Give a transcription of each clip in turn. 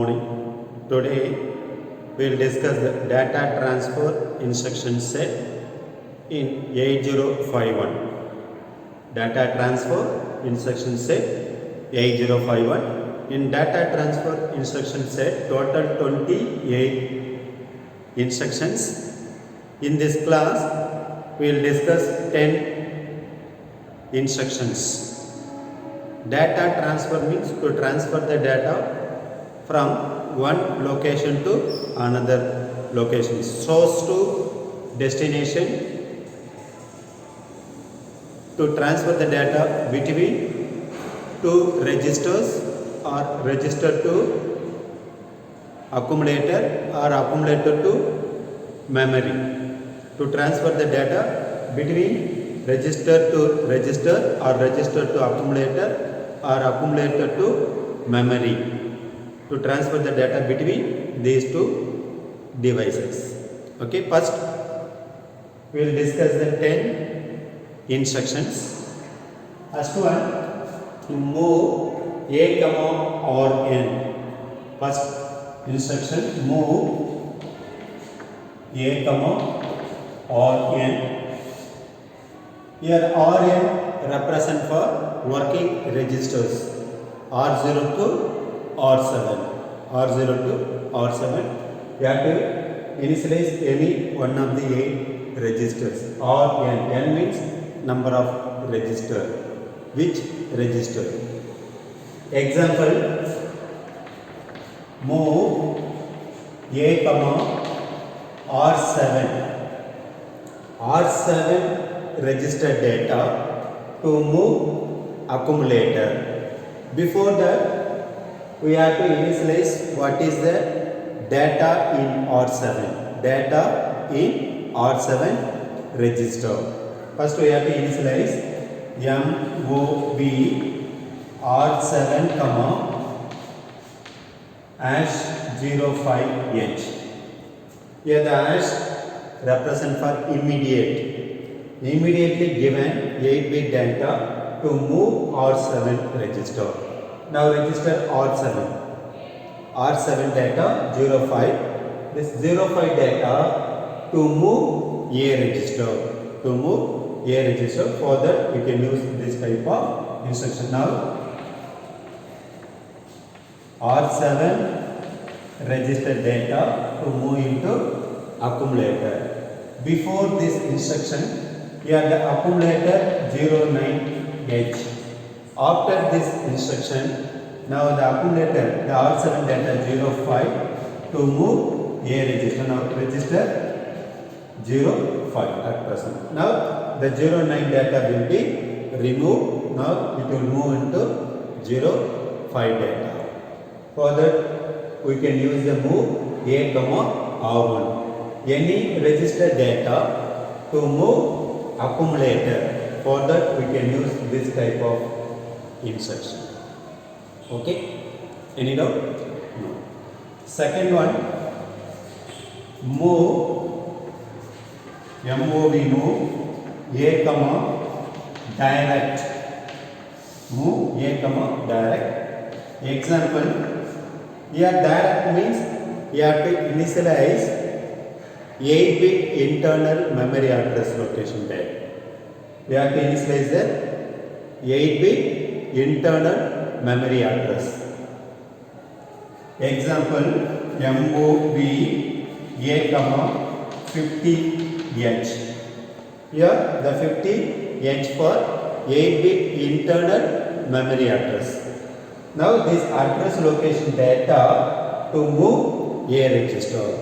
Morning. Today we will discuss the data transfer instruction set in 8051. Data transfer instruction set 8051. In data transfer instruction set, total 28 instructions. In this class, we will discuss 10 instructions. Data transfer means to transfer the data from one location to another location, source to destination, to transfer the data between two registers or register to accumulator or accumulator to memory, to transfer the data between register to register or register to accumulator or accumulator to memory, to transfer the data between these two devices. Okay, first we will discuss the 10 instructions. First one, to move A, or N. First instruction, move A, or N. Here Rn represent for working registers R0 to R7. R0 to R7. You have to initialize any one of the 8 registers. Rn. N means number of register. Which register? Example, move A, R7. R7 register data to move accumulator. Before that, we have to initialize what is the data in R7. Data in R7 register. First we have to initialize MOV R7, #05H. Here the hash represent for immediately given 8-bit data to move R7 register. Now register R7 data 05. This 05 data to move A register. For that we can use this type of instruction. Now R7 register data to move into accumulator. Before this instruction, here the accumulator 09H. After this instruction, now the accumulator, the R7 data 05 to move A register. Now register 05 at present. Now the 09 data will be removed. Now it will move into 05 data. For that we can use the move A, R1. Any register data to move accumulator. For that we can use this type of instruction. Okay, any doubt? No. Second one, move A, direct. Move A, direct. Example, here direct means you have to initialize 8-bit internal memory address location there. We have to initialize the 8-bit internal memory address. Example, MOV A, 50H. Here the 50H for 8-bit internal memory address. Now this address location data to move A register.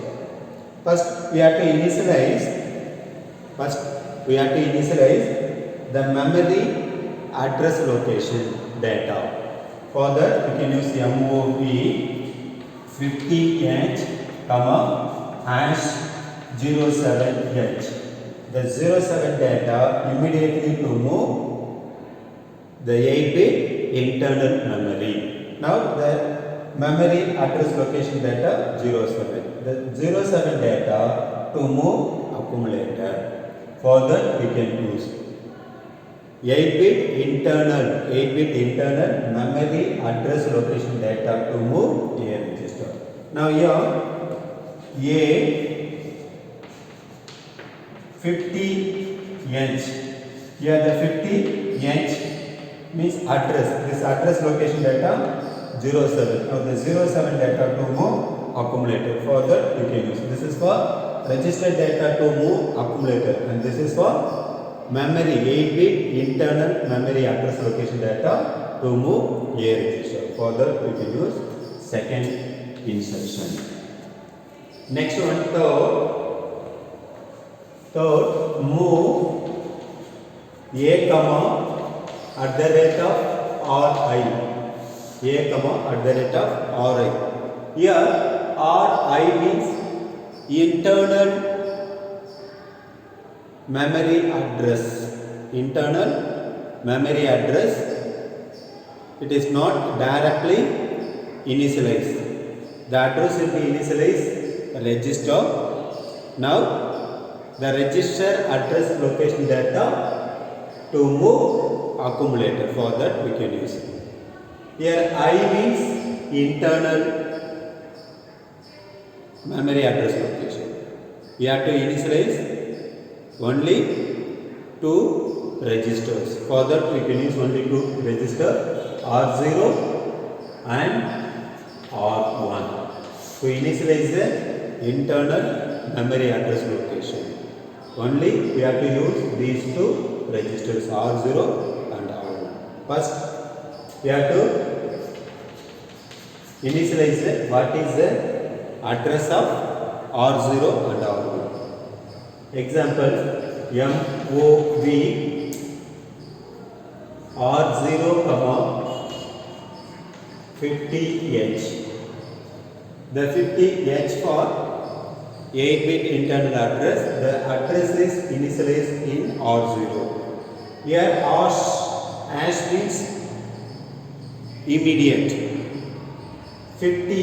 First we have to initialize the memory address location data. For that we can use MOV 50H, #07H. The 07 data immediately to move the 8-bit internal memory. Now the memory address location data 07. The 07 data to move accumulator. For that we can use 8-bit internal memory address location data to move A register. Now here A 50H. Here the 50H means address. This address location data 07. Now the 07 data to move accumulator. For that you can use. This is for registered data to move accumulator, and this is for memory 8-bit internal memory address location data to move A register. For that we can use second instruction. Next one, third move A comma at the rate of Ri. A comma at the rate of Ri. Here Ri means internal memory address. Internal memory address. It is not directly initialized. The address will be initialized register. Now the register address location data to move accumulator. For that we can use. Here I means internal memory address location. We have to initialize only two registers. For that we can use only two registers, R0 and R1. To initialize the internal memory address location, only we have to use these two registers, R0 and R1. First we have to initialize what is the address of R0 and R1. Example, MOV R0, 50H. The 50H for 8-bit internal address. The address is initialized in R0. Here hash means immediate. 50.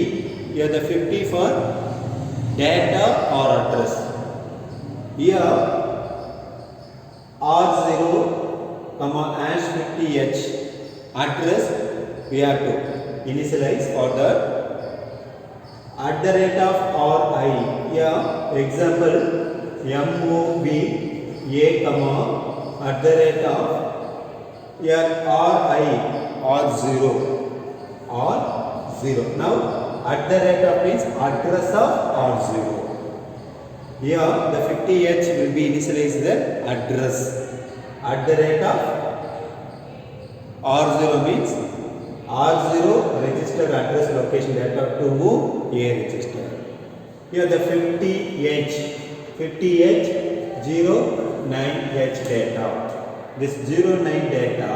Here the 50 for data or address. Here R0, hash 50H address we have to initialize for that. At the rate of Ri. Here example, MOV A, at the rate of here Ri R0. Now at the rate of means address of R0. Here the 50H will be initialized the address. At the rate of R0 means R0 register address location data to move A register. Here the 50H 09H data. This 09 data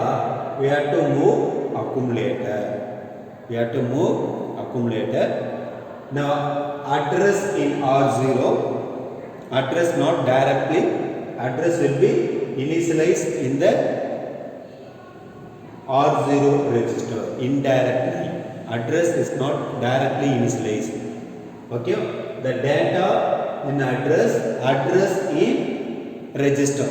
we have to move accumulator. Now address in R0, address not directly, address will be initialized in the R0 register indirectly. Address is not directly initialized. Okay, the data in address in register.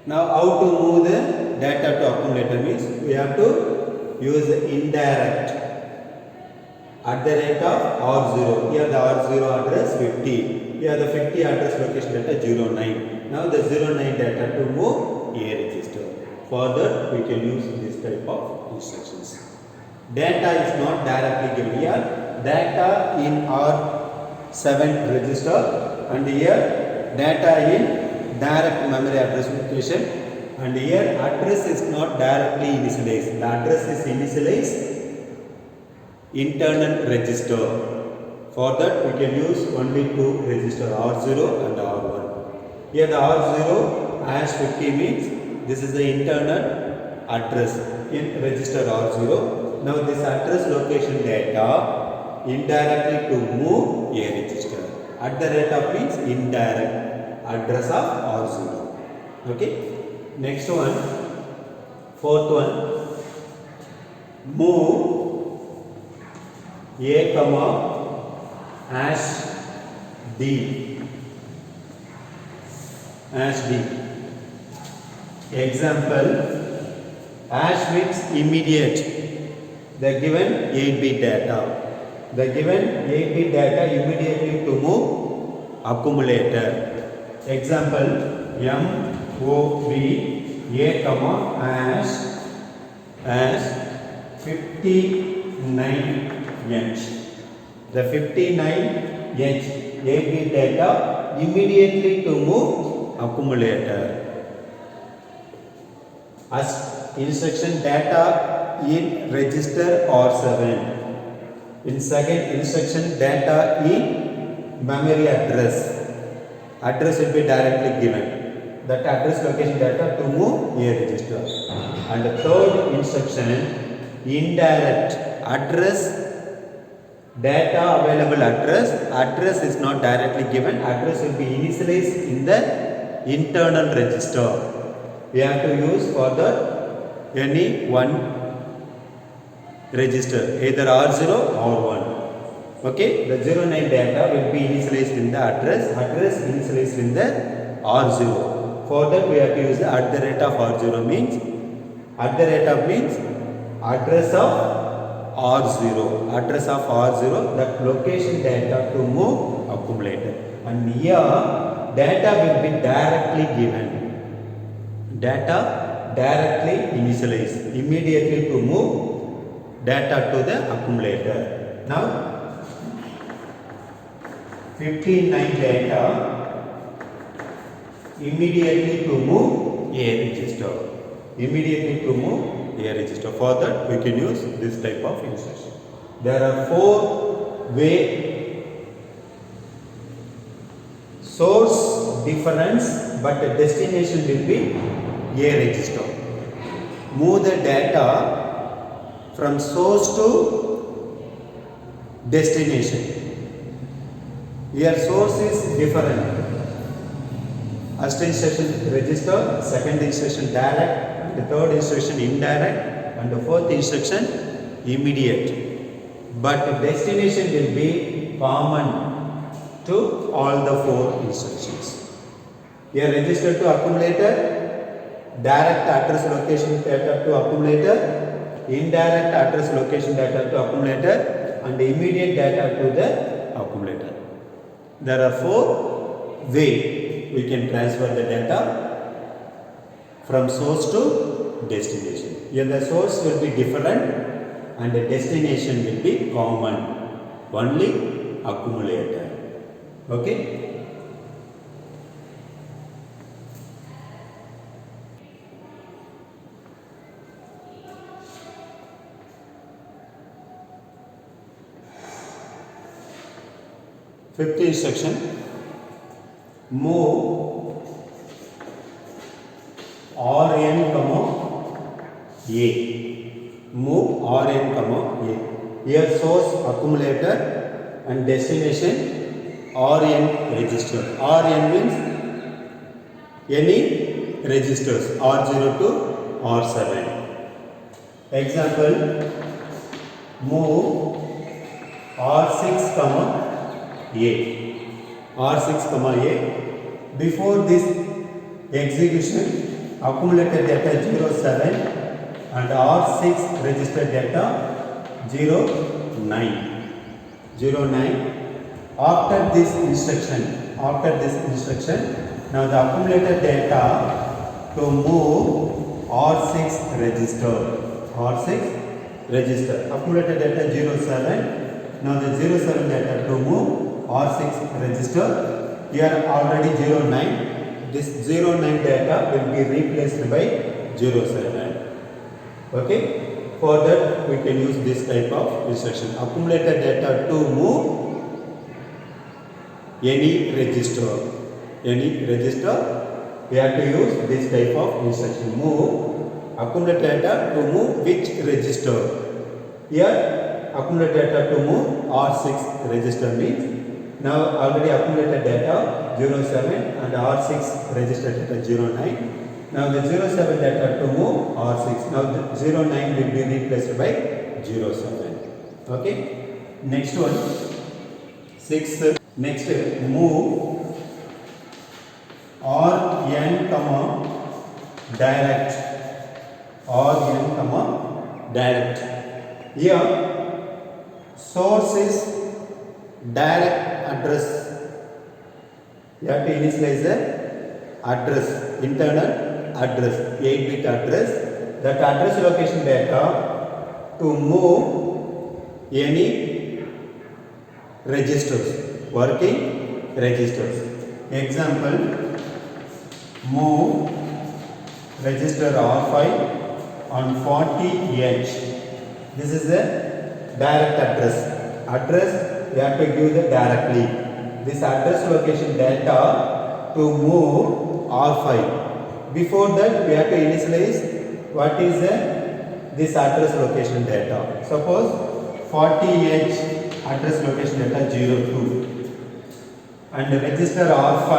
Now how to move the data to accumulator means we have to use indirect. At the rate of R0. Here the R0 address 50. Here the 50 address location data 09. Now the 09 data to move A register. For that we can use this type of instructions. Data is not directly given here. Data in R7 register, and here data in direct memory address location, and here address is not directly initialized. The address is initialized internal register. For that we can use only two register, R0 and R1. Here the R0 hash 50 means this is the internal address in register R0. Now this address location data indirectly to move A register. At the rate of means indirect address of R0. Okay. Next one, fourth one, move A, hash D. Example, hash means immediate. The given 8-bit data. the given 8-bit data immediately to move accumulator. Example, MOV A comma as 59H. The 59H 8-bit data immediately to move accumulator. As instruction data in register R7. In second instruction data in memory address. Address will be directly given. That address location data to move A register. And the third instruction, indirect address, data available address. Address is not directly given. Address will be initialized in the internal register. We have to use for the any one register, either R0 or 1. Okay, the 09 data will be initialized in the address initialized in the R0. For that we have to use the @ of R0 means address of R0, that location data to move accumulator. And here data will be directly given, data directly initialized immediately to move data to the accumulator. Now 59 data immediately to move A register. For that we can use this type of instruction. There are 4 way source difference, but the destination will be A register. Move the data from source to destination. Here source is different. First instruction register, second instruction direct, the third instruction indirect, and the fourth instruction immediate. But the destination will be common to all the 4 instructions. Here register to accumulator, direct address location data to accumulator, indirect address location data to accumulator, and immediate data to the accumulator. There are 4 ways we can transfer the data from source to destination. Here the source will be different and the destination will be common, only accumulator. Okay. Fifth instruction, move Rn comma A. Move Rn comma A. Here source accumulator and destination Rn register. Rn means any registers R0 to R7. Example, move R6 comma A. R6 comma A. Before this execution, accumulated data 07 and R6 registered data 09. After this instruction, now the accumulated data to move R6 register. Accumulated data 07. Now the 07 data to move R6 register. Here already 09. This 09 data will be replaced by 07. Okay. For that we can use this type of instruction. Accumulated data to move any register. We have to use this type of instruction. Move accumulated data to move which register? Here accumulated data to move R6 register means now already accumulated data 07 and R6 registered data 09. Now the 07 data to move R6. Now the 09 will be replaced by 07. Okay. Next one. Sixth. Next move Rn comma direct. Here source is direct address. You have to initialize the address, internal address, 8-bit address. That address location data to move any registers, working registers. Example, move register R5 on 40H. This is the direct address. Address you have to give the directly. This address location data to move R5. Before that we have to initialize what is this address location data. Suppose 40H address location data 02 and register R5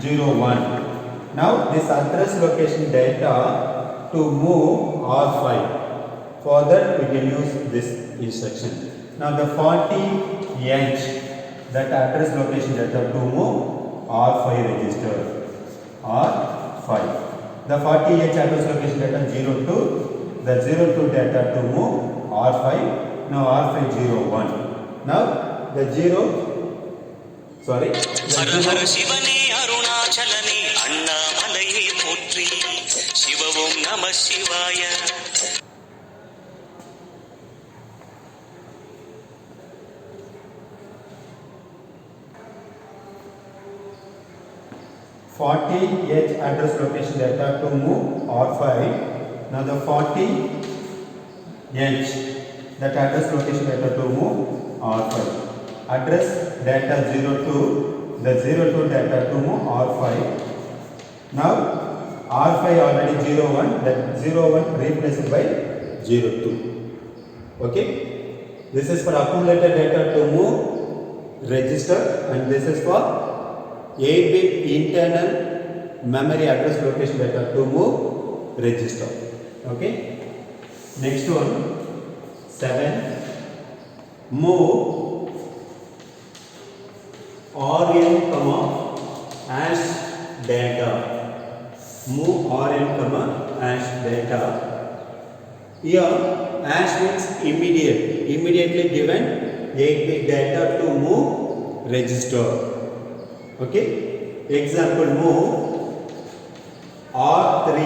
01. Now this address location data to move R5. For that we can use this instruction. Now the 40H, that address location data to move R5 register. R5. The 40H address location data 02. The 02 data to move R5. Now R5 01. Now the 0. Sorry. हर हर शिवने अरुणाचलने अण्णामलये पोट्रि शिव ओं नमः शिवाय 40H address location data to move R5. Now the 40H, that address location data to move R5. Address data 02, the 02 data to move R5. Now R5 already 01, that 01 replaced by 02. Okay. This is for accumulated data to move register, and this is for 8-bit internal memory address location data to move register. Okay. Next one, 7. Move RN comma hash data. Move RN comma hash data. Here hash means immediately given 8-bit data to move register. Okay. Example, move R3,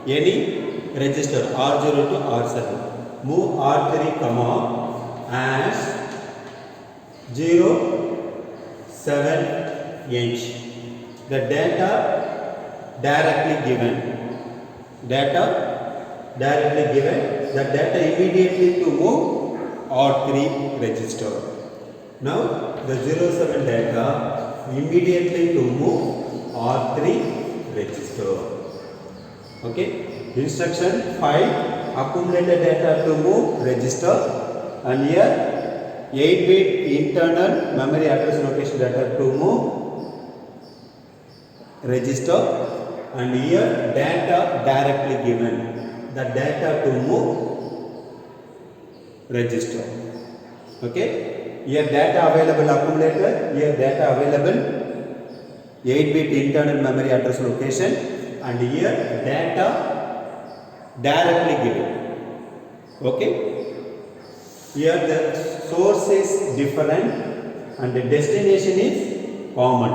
any register R0 to R7. Move R3 comma hash 07H. The data directly given. Data directly given. The data immediately to move R3 register. Now the 07 data immediately to move R3 register. Okay. Instruction 5, accumulated data to move register, and here 8-bit internal memory address location data to move register, and here data directly given, the data to move register. Okay. Here data available accumulated, here data available 8-bit internal memory address location, and here data directly given. Okay. Here the source is different and the destination is common.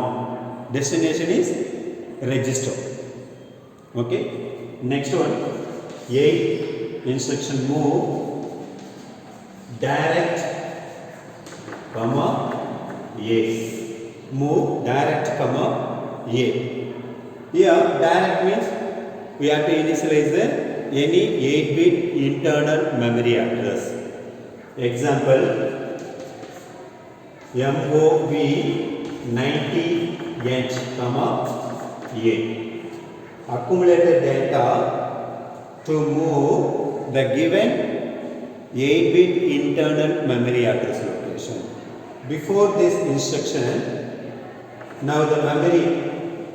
Destination is register. Okay. Next one, 8, instruction move direct comma A. Move direct comma A. Here direct means we have to initialize any 8-bit internal memory address. Example, MOV 90H comma A. Accumulated data to move the given 8-bit internal memory address location. Before this instruction, now the memory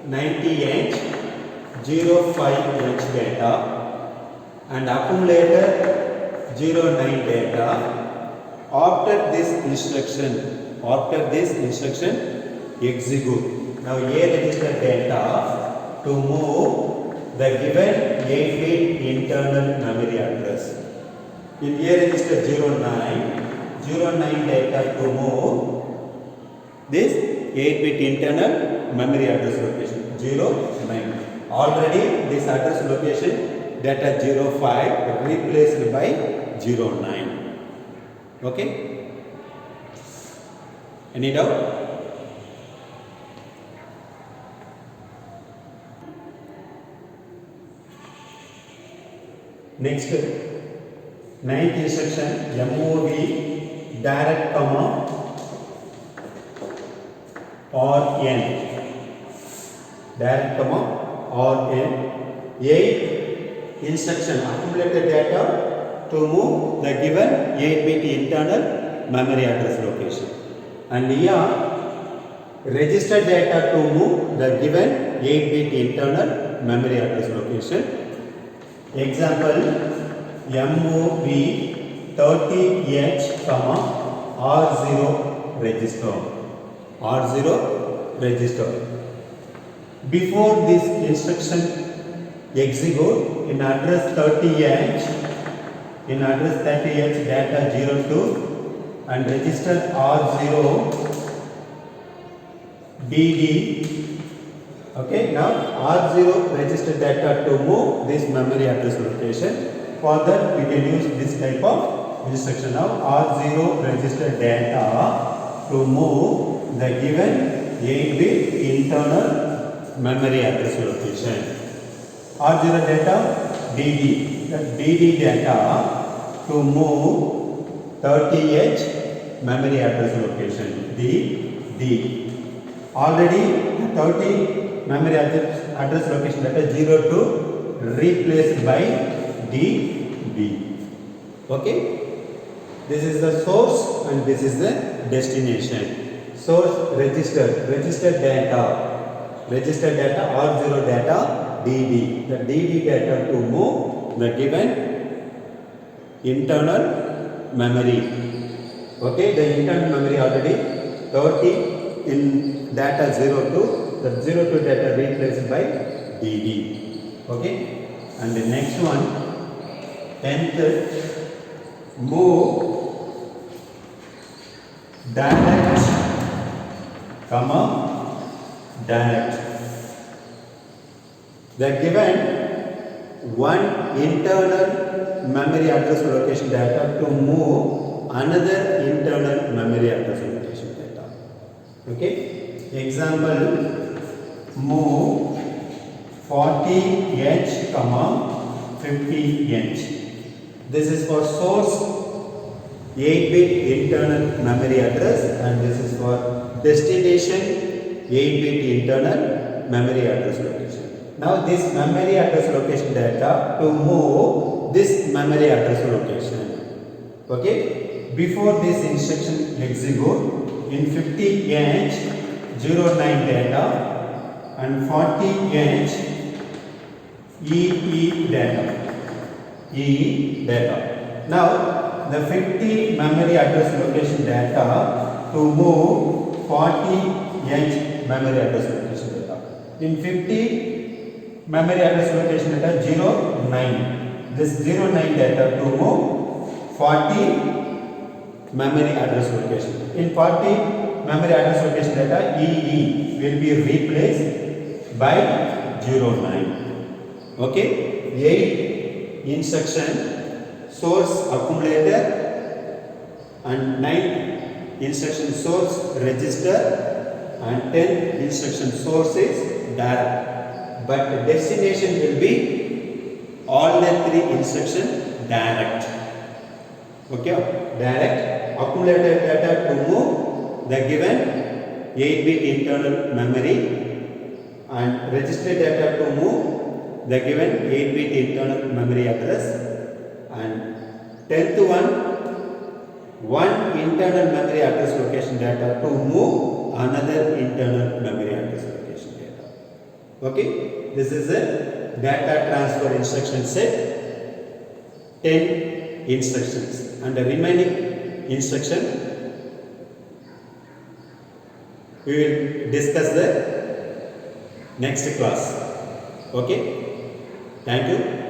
90H 05H data and accumulator 09 data. After this instruction execute. Now A register data to move the given 8-bit internal memory address. In A register 09, 09 data to move this 8-bit internal memory address location 09. Already this address location data 05 replaced by 09. Okay? Any doubt? Next, 9th instruction MOV direct comma RN. Direct comma RN. 8th instruction accumulated data to move the given 8-bit internal memory address location. And here registered data to move the given 8-bit internal memory address location. Example MOV 30H comma R0 register. R0 register. Before this instruction execute in address 30H data 02 and register R0 DD. Okay, now R0 register data to move this memory address location. For that we can use this type of instruction. Now R0 register data to move the given 8-bit internal memory address location. R0 data DD. The DD data to move 30H memory address location. D. Already 30 memory address location data 02 replaced by DB. Okay? This is the source and this is the destination. Source registered data R0 data DD. The DD data to move the given internal memory. Okay, the internal memory already 30 in data 02. The 02 data replaced by DD. Okay, and the next one 10th move direct comma direct. The given one internal memory address location data to move another internal memory address location data. Okay, example move 40H comma 50H. This is for source 8-bit internal memory address and this is for destination 8-bit internal memory address location. Now this memory address location data to move this memory address location. Okay, before this instruction execute in 50H 09 data and 40H EE data. Now the 50 memory address location data to move 40H memory address location data. In 50 memory address location data 09. This 09 data to move 40 memory address location. In 40 memory address location data EE will be replaced by 09. Okay, 8 instruction source accumulator and 9 instruction source register and 10 instruction source is direct. But the destination will be all the 3 instruction direct. Okay, direct accumulated data to move the given 8-bit internal memory and registered data to move the given 8-bit internal memory address and 10th one internal memory address location data to move another internal memory address location data. Okay, this is a data transfer instruction set, 10 instructions, and the remaining instruction we will discuss the next class. Okay, thank you.